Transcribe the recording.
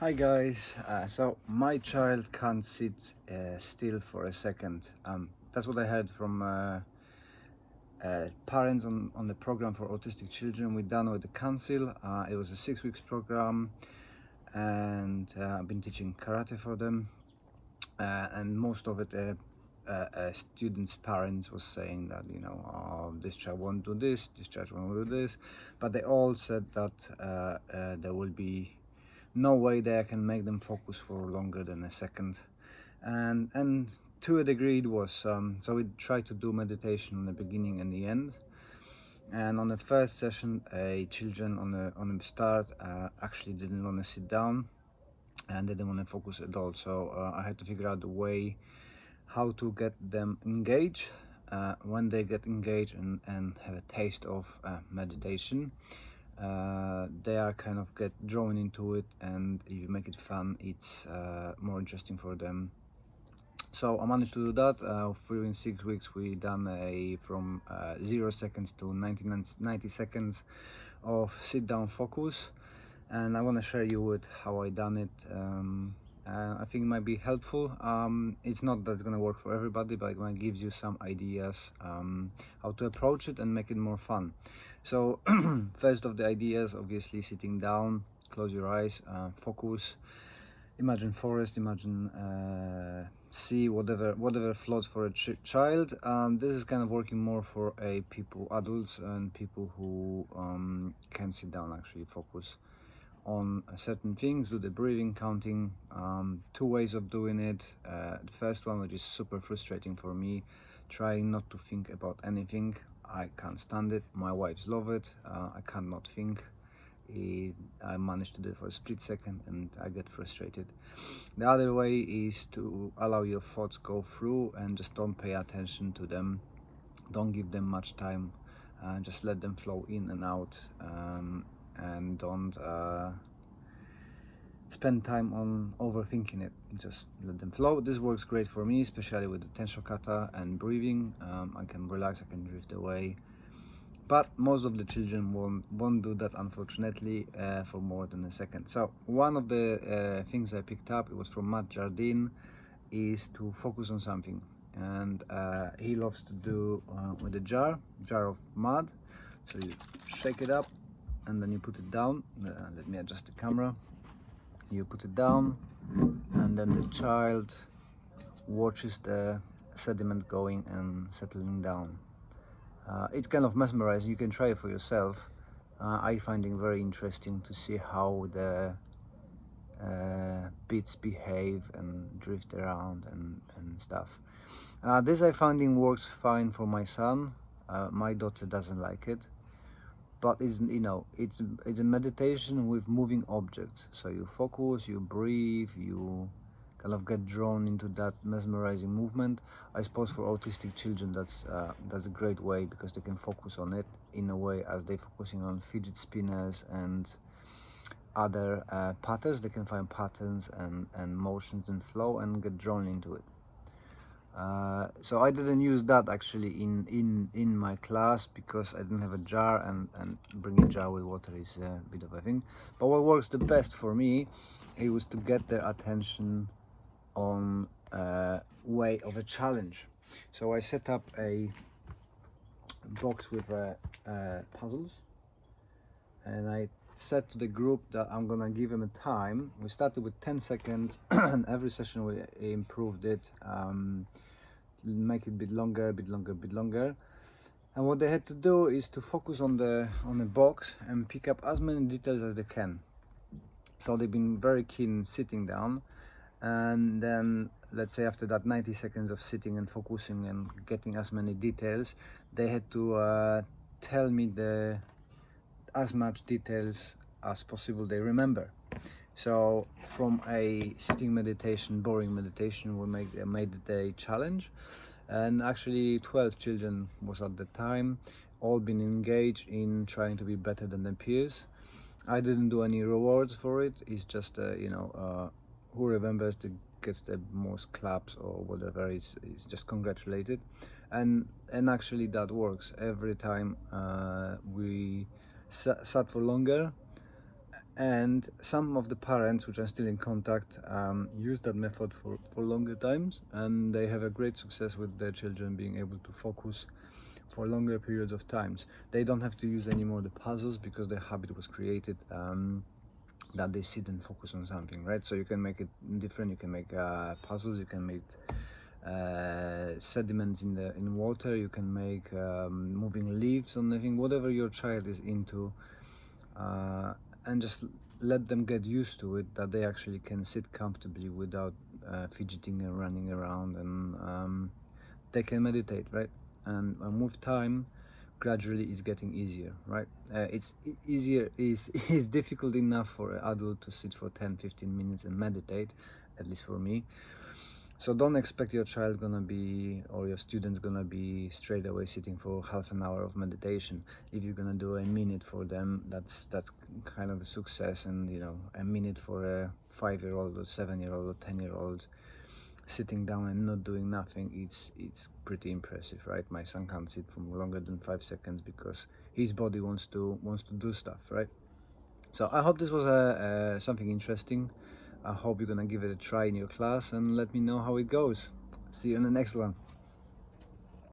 Hi guys, so my child can't sit still for a second. That's what I heard from parents on the program for autistic children we done with the council. It was a 6 weeks program, and I've been teaching karate for them, and most of it students' parents was saying that, oh, this child won't do this child won't do this, but they all said that there will be no way that I can make them focus for longer than a second, and to a degree it was. So we tried to do meditation in the beginning and the end. And on the first session, a children on the start actually didn't want to sit down and they didn't want to focus at all. So I had to figure out the way how to get them engaged. When they get engaged and have a taste of meditation, they are kind of get drawn into it, and if you make it fun, it's more interesting for them. So I managed to do that. Within 6 weeks we done a from 0 seconds to 90 seconds of sit down focus, and I want to share you with how I done it. I think it might be helpful. It's not that it's gonna work for everybody, but it might give you some ideas how to approach it and make it more fun. So first of the ideas, obviously sitting down, close your eyes, focus, imagine forest, imagine sea, whatever floats for a child. This is kind of working more for adults and people who can sit down, actually focus on certain things, do the breathing, counting. Two ways of doing it. The first one, which is super frustrating for me, trying not to think about anything. I can't stand it. My wives love it. I cannot think. I managed to do it for a split second and I get frustrated. The other way is to allow your thoughts go through and just don't pay attention to them. Don't give them much time. Just let them flow in and out, and don't spend time on overthinking it. Just let them flow. This works great for me, especially with the tensho kata and breathing. I can relax, I can drift away. But most of the children won't do that, unfortunately, for more than a second. So one of the things I picked up, it was from Matt Jardine, is to focus on something. And he loves to do with a jar of mud. So you shake it up and then you put it down. Let me adjust the camera. You put it down, and then the child watches the sediment going and settling down. It's kind of mesmerizing. You can try it for yourself. I find it very interesting to see how the bits behave and drift around and stuff. This I finding works fine for my son. My daughter doesn't like it, but it's a meditation with moving objects. So you focus, you breathe, you kind of get drawn into that mesmerizing movement. I suppose for autistic children that's a great way, because they can focus on it in a way as they're focusing on fidget spinners and other patterns. They can find patterns and motions and flow and get drawn into it. So I didn't use that actually in my class, because I didn't have a jar, and bringing a jar with water is a bit of a thing. But what works the best for me, it was to get their attention on way of a challenge. So I set up a box with puzzles, and I said to the group that I'm gonna give them a time. We started with 10 seconds and every session we improved it, make it a bit longer, and what they had to do is to focus on the box and pick up as many details as they can. So they've been very keen sitting down, and then let's say after that 90 seconds of sitting and focusing and getting as many details, they had to tell me as much details as possible they remember. So from a sitting meditation, boring meditation, we made it a challenge, and actually 12 children was at the time, all been engaged in trying to be better than their peers. I didn't do any rewards for it. It's just who remembers gets the most claps or whatever is just congratulated, and actually that works every time. We sat for longer, And some of the parents, which are still in contact, use that method for longer times, and they have a great success with their children being able to focus for longer periods of times. They don't have to use anymore the puzzles because the habit was created, that they sit and focus on something, right? So you can make it different. You can make puzzles. You can make sediments in water. You can make moving leaves on the thing, whatever your child is into, and just let them get used to it, that they actually can sit comfortably without fidgeting and running around, and they can meditate, right? And with time, gradually it's getting easier, right? Easier is is difficult enough for an adult to sit for 10-15 minutes and meditate, at least for me. So don't expect your child gonna be, or your students gonna be straight away sitting for half an hour of meditation. If you're gonna do a minute for them, that's kind of a success. And you know, a minute for a 5-year-old or 7-year-old or 10-year-old sitting down and not doing nothing, it's pretty impressive, right? My son can't sit for longer than 5 seconds because his body wants to do stuff, right? So I hope this was something interesting. I hope you're gonna give it a try in your class and let me know how it goes. See you in the next one.